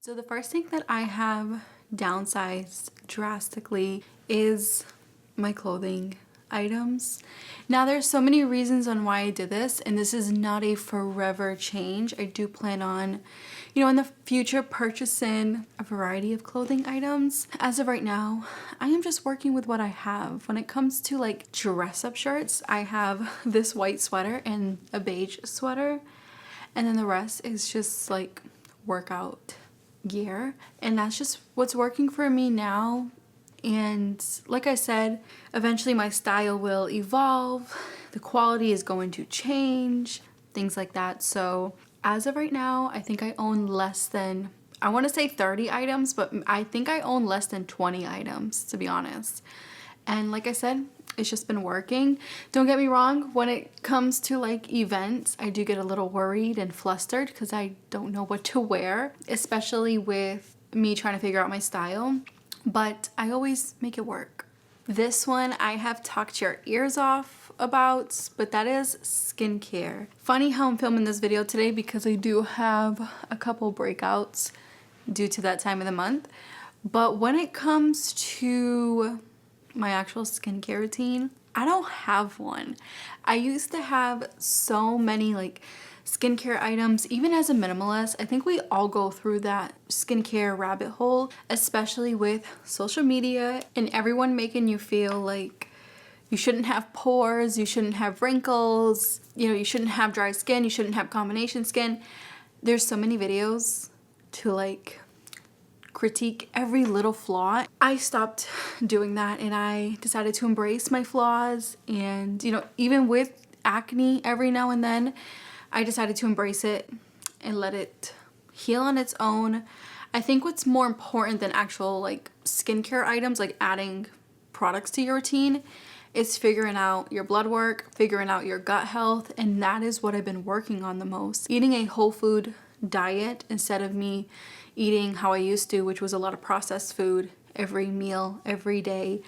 So the first thing that I have downsized drastically is my clothing items. Now there's so many reasons on why I did this, and this is not a forever change. I do plan on, in the future purchasing a variety of clothing items. As of right now, I am just working with what I have. When it comes to like dress up shirts, I have this white sweater and a beige sweater, and then the rest is just like workout gear, and that's just what's working for me now. And like I said, eventually my style will evolve, the quality is going to change, things like that. So as of right now, I think I own less than, I want to say 30 items, but I think I own less than 20 items, to be honest. And like I said, it's just been working. Don't get me wrong, when it comes to like events, I do get a little worried and flustered because I don't know what to wear, especially with me trying to figure out my style, but I always make it work. This one I have talked your ears off about, but that is skincare. Funny how I'm filming this video today because I do have a couple breakouts due to that time of the month. But when it comes to my actual skincare routine, I don't have one. I used to have so many like skincare items, even as a minimalist. I think we all go through that skincare rabbit hole, especially with social media and everyone making you feel like you shouldn't have pores, you shouldn't have wrinkles, you shouldn't have dry skin, you shouldn't have combination skin. There's so many videos to like critique every little flaw. I stopped doing that and I decided to embrace my flaws, and even with acne every now and then, I decided to embrace it and let it heal on its own. I think what's more important than actual like skincare items, like adding products to your routine, is figuring out your blood work, figuring out your gut health, and that is what I've been working on the most. Eating a whole food diet instead of me eating how I used to, which was a lot of processed food every meal, every day.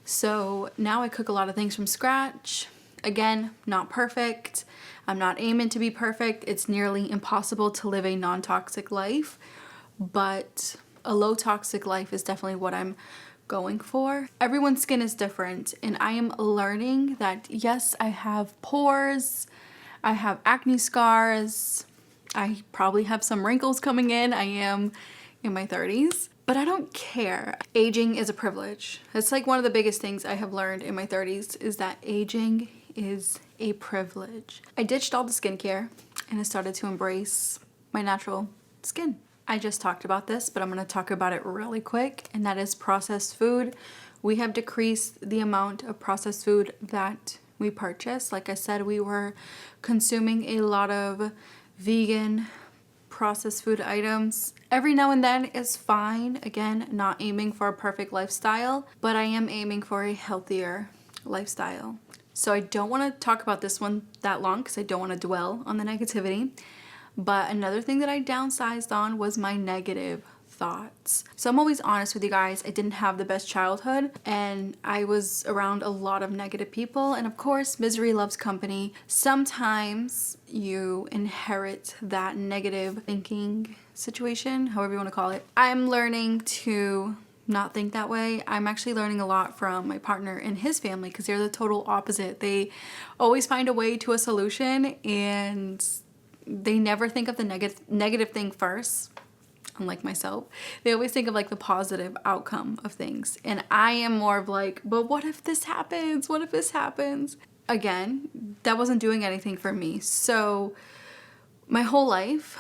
So now I cook a lot of things from scratch. Again, not perfect. I'm not aiming to be perfect. It's nearly impossible to live a non-toxic life, but a low toxic life is definitely what I'm going for. Everyone's skin is different, and I am learning that yes, I have pores, I have acne scars, I probably have some wrinkles coming in. I am in my 30s, but I don't care. Aging is a privilege. That's like one of the biggest things I have learned in my 30s, is that aging is a privilege. I ditched all the skincare and I started to embrace my natural skin. I just talked about this, but I'm going to talk about it really quick, and that is processed food. We have decreased the amount of processed food that we purchase. Like I said, we were consuming a lot of vegan processed food items. Every now and then is fine. Again, not aiming for a perfect lifestyle, but I am aiming for a healthier lifestyle. So I don't want to talk about this one that long because I don't want to dwell on the negativity. But another thing that I downsized on was my negative thoughts. So I'm always honest with you guys. I didn't have the best childhood, and I was around a lot of negative people, and of course misery loves company. Sometimes you inherit that negative thinking situation, however you want to call it. I'm learning to not think that way. I'm actually learning a lot from my partner and his family because they're the total opposite. They always find a way to a solution, and they never think of the negative thing first. Unlike myself, they always think of like the positive outcome of things, and I am more of like, but what if this happens? What if this happens? Again, that wasn't doing anything for me. So my whole life,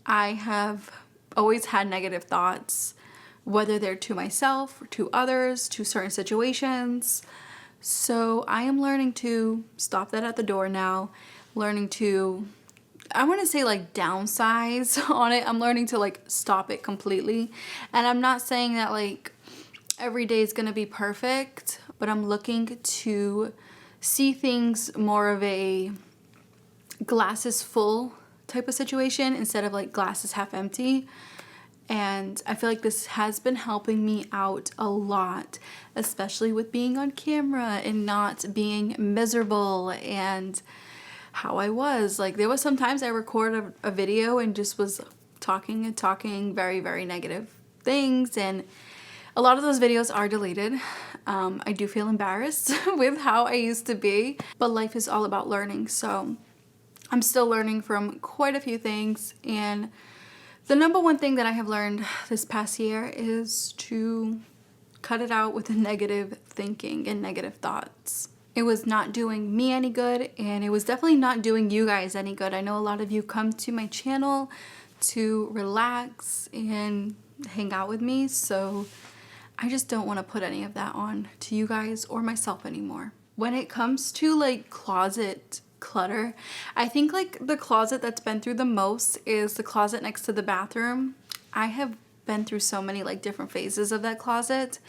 I have always had negative thoughts, whether they're to myself, to others, to certain situations. So I am learning to stop that at the door now, learning to, I want to say like downsize on it. I'm learning to like stop it completely. And I'm not saying that like every day is going to be perfect, but I'm looking to see things more of a glasses full type of situation instead of like glasses half empty. And I feel like this has been helping me out a lot, especially with being on camera and not being miserable and how I was. Like there was sometimes I recorded a video and just was talking and talking very, very negative things, and a lot of those videos are deleted. I do feel embarrassed with how I used to be, but life is all about learning, so I'm still learning from quite a few things. And the number one thing that I have learned this past year is to cut it out with the negative thinking and negative thoughts. It was not doing me any good, and it was definitely not doing you guys any good. I know a lot of you come to my channel to relax and hang out with me, so I just don't want to put any of that on to you guys or myself anymore. When it comes to like closet clutter, I think like the closet that's been through the most is the closet next to the bathroom. I have been through so many like different phases of that closet,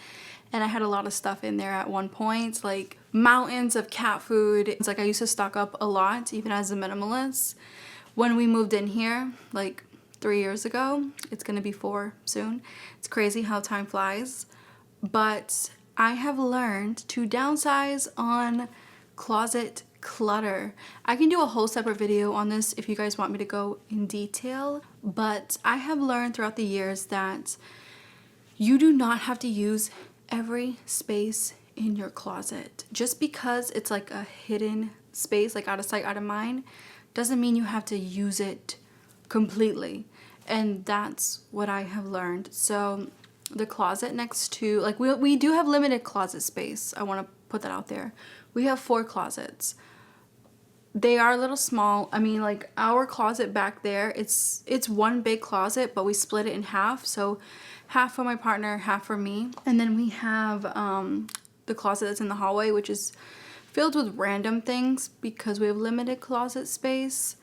and I had a lot of stuff in there at one point, like mountains of cat food. It's like I used to stock up a lot even as a minimalist. When we moved in here like 3 years ago, it's gonna be 4 soon. It's crazy how time flies. But I have learned to downsize on closet clutter. I can do a whole separate video on this if you guys want me to go in detail, but I have learned throughout the years that you do not have to use every space in your closet. Just because it's like a hidden space, like out of sight, out of mind, doesn't mean you have to use it completely. And that's what I have learned. So the closet next to, like, we do have limited closet space. I want to put that out there. We have 4 closets. They are a little small. I mean, like, our closet back there, it's one big closet, but we split it in half. So half for my partner, half for me. And then we have the closet that's in the hallway, which is filled with random things because we have limited closet space.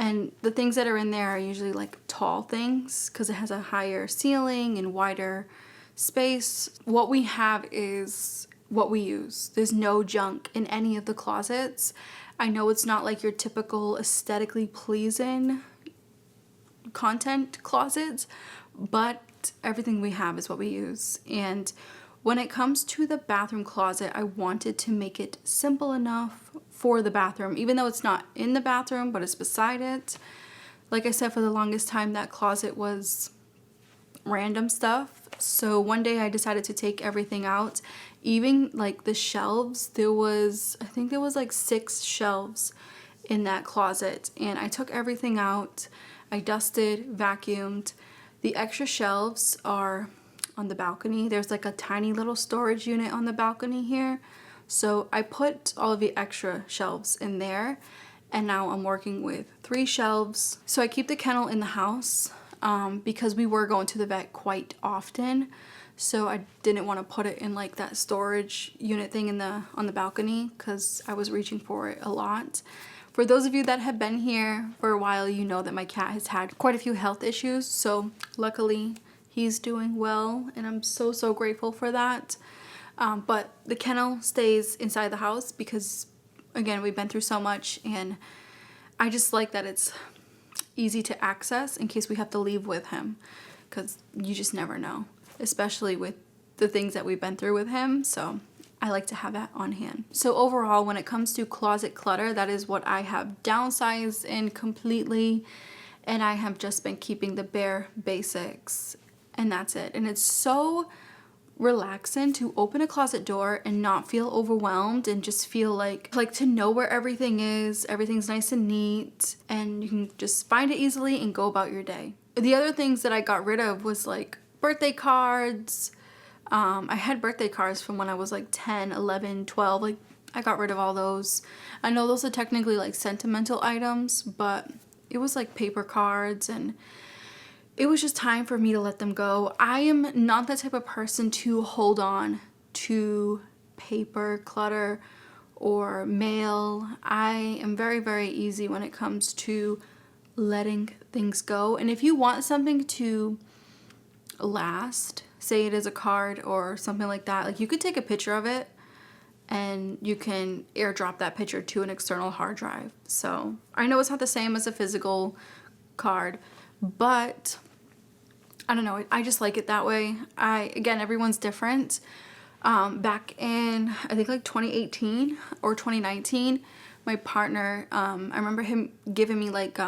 And the things that are in there are usually like tall things because it has a higher ceiling and wider space. What we have is what we use. There's no junk in any of the closets. I know it's not like your typical aesthetically pleasing content closets, but everything we have is what we use. And when it comes to the bathroom closet, I wanted to make it simple enough for the bathroom, even though it's not in the bathroom, but it's beside it. Like I said, for the longest time, that closet was random stuff. So one day I decided to take everything out. Even like the shelves, I think there was like 6 shelves in that closet, and I took everything out. I dusted, vacuumed. The extra shelves are on the balcony. There's like a tiny little storage unit on the balcony here. So I put all of the extra shelves in there, and now I'm working with 3 shelves. So I keep the kennel in the house because we were going to the vet quite often. So I didn't want to put it in like that storage unit thing on the balcony because I was reaching for it a lot. For those of you that have been here for a while, you know that my cat has had quite a few health issues. So luckily he's doing well, and I'm so, so grateful for that. But the kennel stays inside the house because, again, we've been through so much, and I just like that it's easy to access in case we have to leave with him, because you just never know, especially with the things that we've been through with him. So I like to have that on hand. So overall, when it comes to closet clutter, that is what I have downsized in completely, and I have just been keeping the bare basics, and that's it. And it's so relaxing to open a closet door and not feel overwhelmed, and just feel like to know where everything is. Everything's nice and neat, and you can just find it easily and go about your day. The other things that I got rid of was like birthday cards. I had birthday cards from when I was like 10, 11, 12. Like, I got rid of all those. I know those are technically like sentimental items, but it was like paper cards, and it was just time for me to let them go. I am not the type of person to hold on to paper clutter or mail. I am very, very easy when it comes to letting things go. And if you want something to last, say it is a card or something like that, like, you could take a picture of it and you can airdrop that picture to an external hard drive. So I know it's not the same as a physical card, but I don't know, I just like it that way. Again, everyone's different. Back in, I think like 2018 or 2019, my partner, I remember him giving me like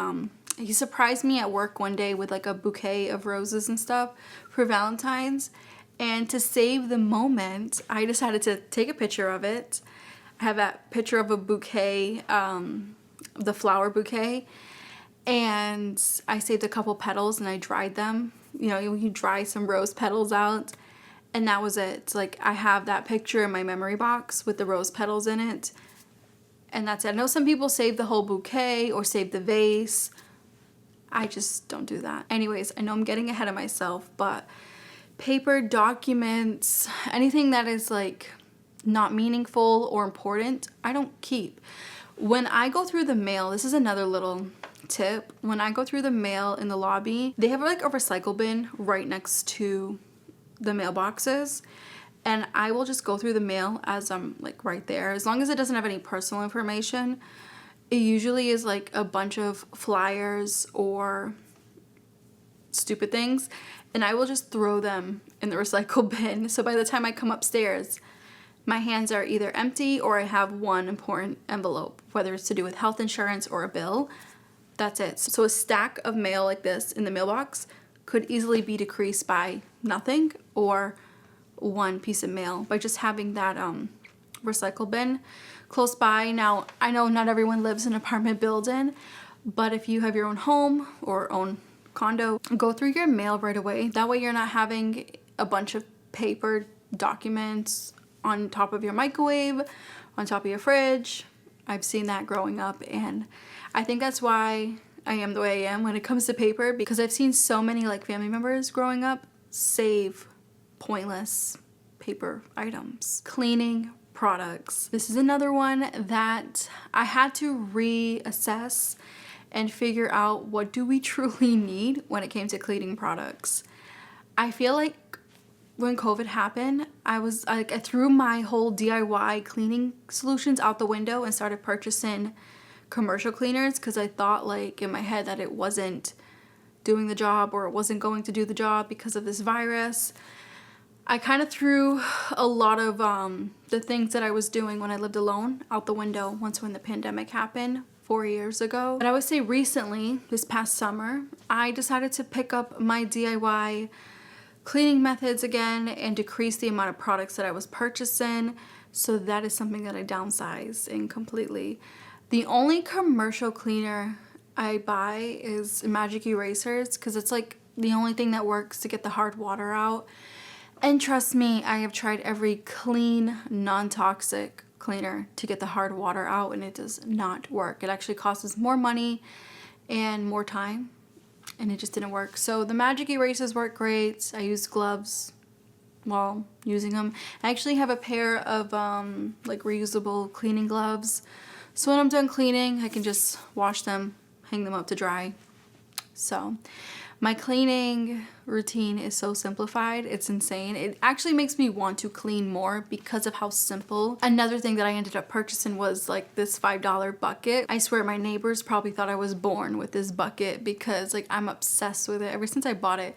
he surprised me at work one day with like a bouquet of roses and stuff for Valentine's. And to save the moment, I decided to take a picture of it. I have that picture of a bouquet, the flower bouquet. And I saved a couple petals and I dried them. You know, you dry some rose petals out. And that was it. Like, I have that picture in my memory box with the rose petals in it. And that's it. I know some people save the whole bouquet or save the vase. I just don't do that. Anyways, I know I'm getting ahead of myself, but paper, documents, anything that is like not meaningful or important, I don't keep. When I go through the mail, this is another little tip. When I go through the mail in the lobby, they have like a recycle bin right next to the mailboxes, and I will just go through the mail as I'm like right there, as long as it doesn't have any personal information. It usually is like a bunch of flyers or stupid things, and I will just throw them in the recycle bin. So by the time I come upstairs, my hands are either empty or I have one important envelope, whether it's to do with health insurance or a bill. That's it. So a stack of mail like this in the mailbox could easily be decreased by nothing or one piece of mail by just having that recycle bin close by. Now, I know not everyone lives in an apartment building, but if you have your own home or own condo, go through your mail right away. That way you're not having a bunch of paper documents on top of your microwave, on top of your fridge. I've seen that growing up, and I think that's why I am the way I am when it comes to paper, because I've seen so many like family members growing up save pointless paper items. Cleaning products. This is another one that I had to reassess and figure out, what do we truly need when it came to cleaning products. I feel like when COVID happened, I threw my whole DIY cleaning solutions out the window and started purchasing commercial cleaners, because I thought like in my head that it wasn't doing the job or it wasn't going to do the job because of this virus. I kind of threw a lot of the things that I was doing when I lived alone out the window once when the pandemic happened 4 years ago. But I would say recently, this past summer, I decided to pick up my DIY cleaning methods again and decrease the amount of products that I was purchasing. So that is something that I downsized in completely. The only commercial cleaner I buy is magic erasers, because it's like the only thing that works to get the hard water out. And trust me, I have tried every clean, non-toxic cleaner to get the hard water out, and it does not work. It actually costs more money and more time, and it just didn't work. So the magic erasers work great. I use gloves while using them. I actually have a pair of like reusable cleaning gloves. So when I'm done cleaning, I can just wash them, hang them up to dry. So my cleaning routine is so simplified, it's insane. It actually makes me want to clean more because of how simple. Another thing that I ended up purchasing was like this $5 bucket. I swear my neighbors probably thought I was born with this bucket, because like I'm obsessed with it ever since I bought it.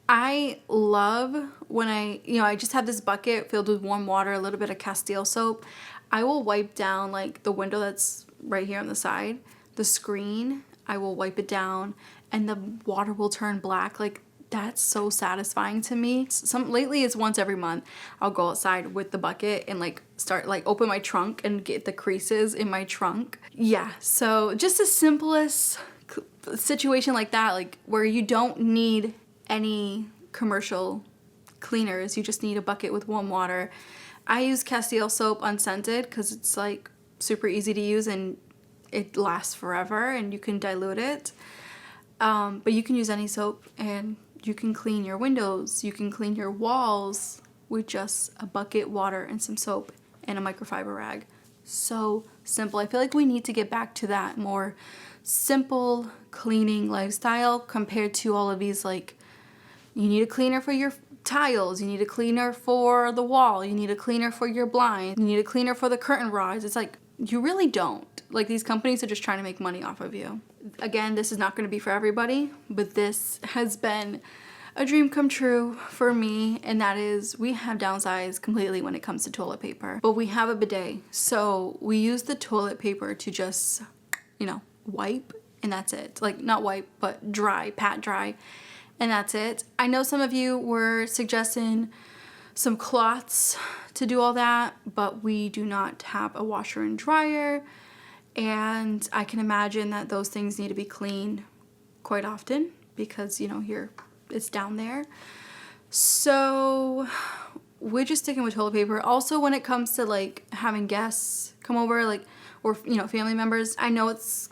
I love when I just have this bucket filled with warm water, a little bit of Castile soap. I will wipe down like the window that's right here on the side, the screen. I will wipe it down and the water will turn black. Like, that's so satisfying to me. Lately it's once every month I'll go outside with the bucket and like start like open my trunk and get the creases in my trunk. Yeah, so just the simplest situation like that, like where you don't need any commercial cleaners, you just need a bucket with warm water. I use Castile soap unscented because it's like super easy to use and it lasts forever and you can dilute it. But you can use any soap and you can clean your windows, you can clean your walls with just a bucket, water, and some soap and a microfiber rag. So simple. I feel like we need to get back to that more simple cleaning lifestyle compared to all of these, like, you need a cleaner for your tiles, you need a cleaner for the wall, you need a cleaner for your blind, you need a cleaner for the curtain rods. It's like, you really don't. Like, these companies are just trying to make money off of you. Again, this is not going to be for everybody, but this has been a dream come true for me, and that is we have downsized completely when it comes to toilet paper. But we have a bidet, so we use the toilet paper to just, wipe and that's it. Like not wipe, but dry, pat dry, and that's it. I know some of you were suggesting some cloths to do all that, but we do not have a washer and dryer, and I can imagine that those things need to be cleaned quite often because, you know, here it's down there. So we're just sticking with toilet paper. Also, when it comes to like having guests come over, like, or, you know, family members, I know it's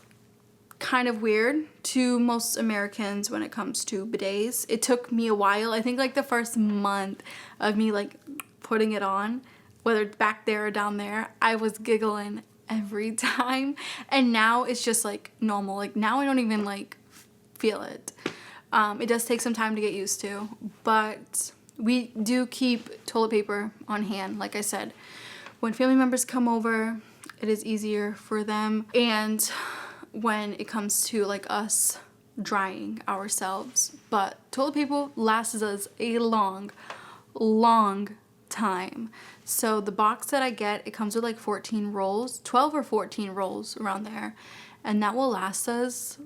kind of weird to most Americans when it comes to bidets. It took me a while. I think like the first month of me like putting it on, whether it's back there or down there, I was giggling every time. And now it's just like normal. Like now I don't even like feel it. It does take some time to get used to, but we do keep toilet paper on hand. Like I said, when family members come over, it is easier for them. And when it comes to like us drying ourselves, but toilet paper lasts us a long time. So the box that I get, it comes with like 14 rolls, 12 or 14 rolls around there, and that will last us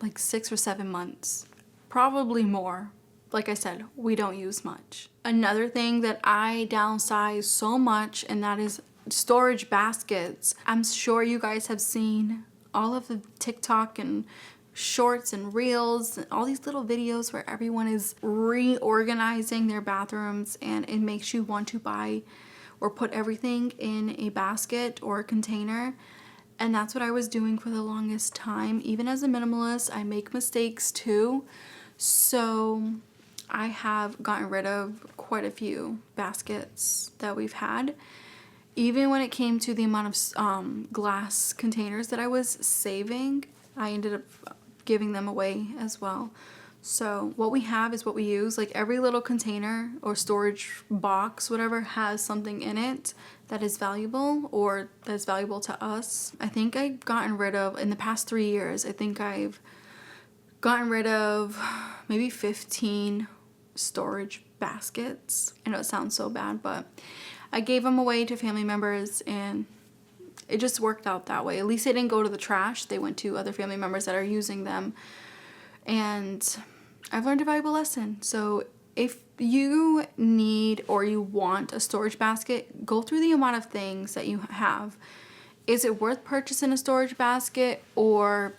like 6 or 7 months, probably more. Like I said, we don't use much. Another thing that I downsize so much, and that is storage baskets. I'm sure you guys have seen all of the TikTok and shorts and reels and all these little videos where everyone is reorganizing their bathrooms, and it makes you want to buy or put everything in a basket or a container. And that's what I was doing for the longest time. Even as a minimalist, I make mistakes too. So I have gotten rid of quite a few baskets that we've had. Even when it came to the amount of glass containers that I was saving, I ended up giving them away as well. So what we have is what we use. Like every little container or storage box, whatever, has something in it that is valuable or that's valuable to us. I think I've gotten rid of, in the past 3 years, I think I've gotten rid of maybe 15 storage baskets. I know it sounds so bad, but I gave them away to family members, and it just worked out that way. At least they didn't go to the trash. They went to other family members that are using them. And I've learned a valuable lesson. So if you need or you want a storage basket, go through the amount of things that you have. Is it worth purchasing a storage basket, or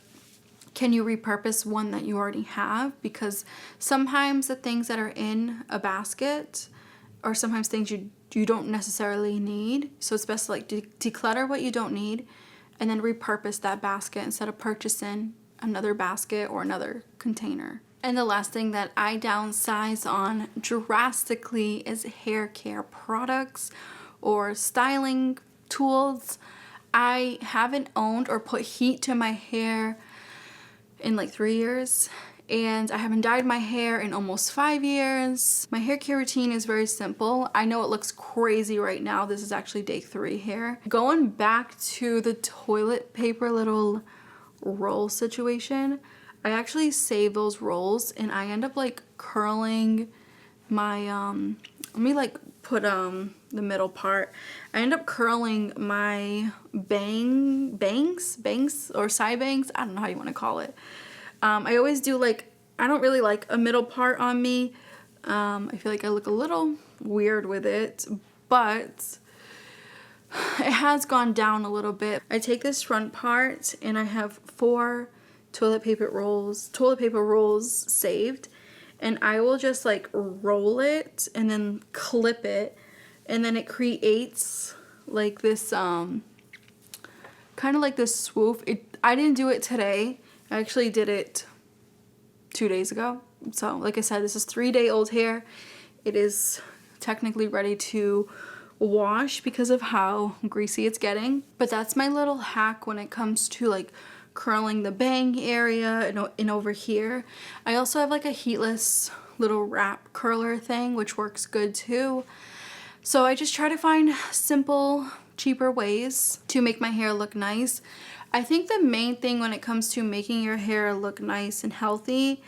can you repurpose one that you already have? Because sometimes the things that are in a basket are sometimes things you don't necessarily need. So it's best to like declutter what you don't need and then repurpose that basket instead of purchasing another basket or another container. And the last thing that I downsize on drastically is hair care products or styling tools. I haven't owned or put heat to my hair in like 3 years, and I haven't dyed my hair in almost 5 years. My hair care routine is very simple. I know it looks crazy right now. This is actually day 3 here. Going back to the toilet paper little roll situation, I actually save those rolls, and I end up like curling my let me like put the middle part. I end up curling my bangs or side bangs. I don't know how you want to call it. I always do like, I don't really like a middle part on me. I feel like I look a little weird with it, but it has gone down a little bit. I take this front part and I have 4 toilet paper rolls saved, and I will just like roll it and then clip it, and then it creates like this kind of like this swoop. I didn't do it today. I actually did it 2 days ago. So like I said, this is 3-day-old hair. It is technically ready to wash because of how greasy it's getting. But that's my little hack when it comes to like curling the bang area and over here. I also have like a heatless little wrap curler thing, which works good too. So I just try to find simple, cheaper ways to make my hair look nice. I think the main thing when it comes to making your hair look nice and healthy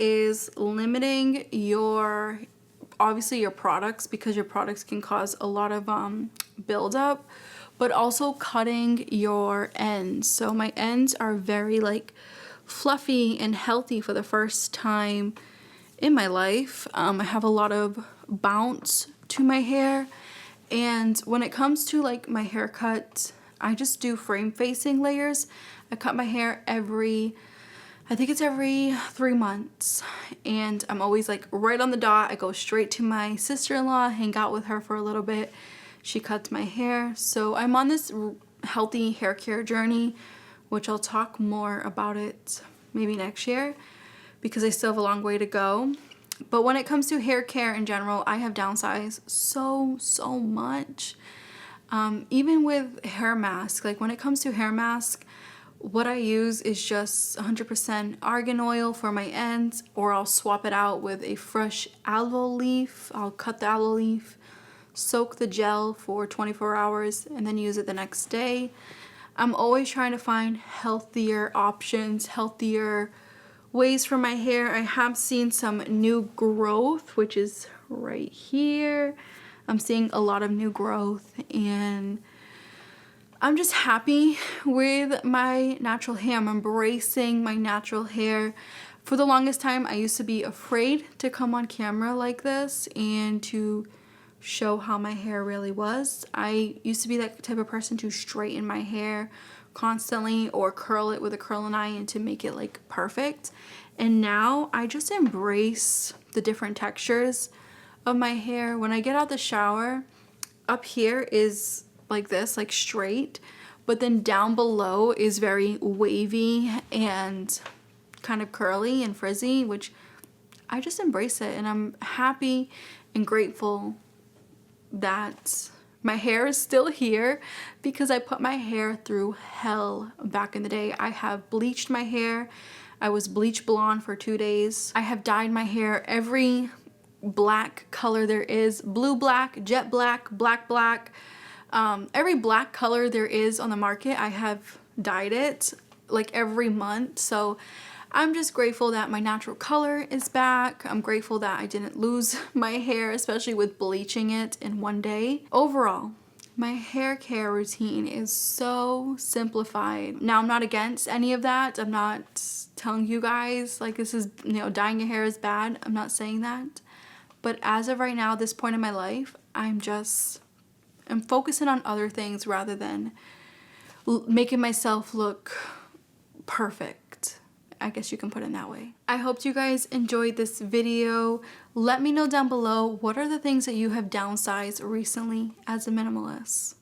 is limiting your products, because your products can cause a lot of buildup, but also cutting your ends. So my ends are very like fluffy and healthy for the first time in my life. I have a lot of bounce to my hair, and when it comes to like my haircut, I just do frame facing layers. I cut my hair I think it's every 3 months, and I'm always like right on the dot. I go straight to my sister-in-law, hang out with her for a little bit. She cuts my hair. So I'm on this healthy hair care journey, which I'll talk more about it maybe next year because I still have a long way to go. But when it comes to hair care in general, I have downsized so much. Even with hair mask, like when it comes to hair mask, what I use is just 100% argan oil for my ends, or I'll swap it out with a fresh aloe leaf. I'll cut the aloe leaf, soak the gel for 24 hours, and then use it the next day. I'm always trying to find healthier options, healthier ways for my hair. I have seen some new growth, which is right here. I'm seeing a lot of new growth, and I'm just happy with my natural hair. I'm embracing my natural hair. For the longest time, I used to be afraid to come on camera like this and to show how my hair really was. I used to be that type of person to straighten my hair constantly or curl it with a curling iron to make it like perfect. And now I just embrace the different textures of my hair. When I get out the shower, up here is like this, like straight, but then down below is very wavy and kind of curly and frizzy, which I just embrace it, and I'm happy and grateful that my hair is still here because I put my hair through hell back in the day. I have bleached my hair. I was bleach blonde for 2 days. I have dyed my hair every black color there is: blue black, jet black, black black. Every black color there is on the market, I have dyed it like every month. So I'm just grateful that my natural color is back. I'm grateful that I didn't lose my hair, especially with bleaching it in 1 day. Overall, my hair care routine is so simplified. Now, I'm not against any of that. I'm not telling you guys like this is, dyeing your hair is bad. I'm not saying that. But as of right now, this point in my life, I'm focusing on other things rather than making myself look perfect. I guess you can put it that way. I hope you guys enjoyed this video. Let me know down below, what are the things that you have downsized recently as a minimalist?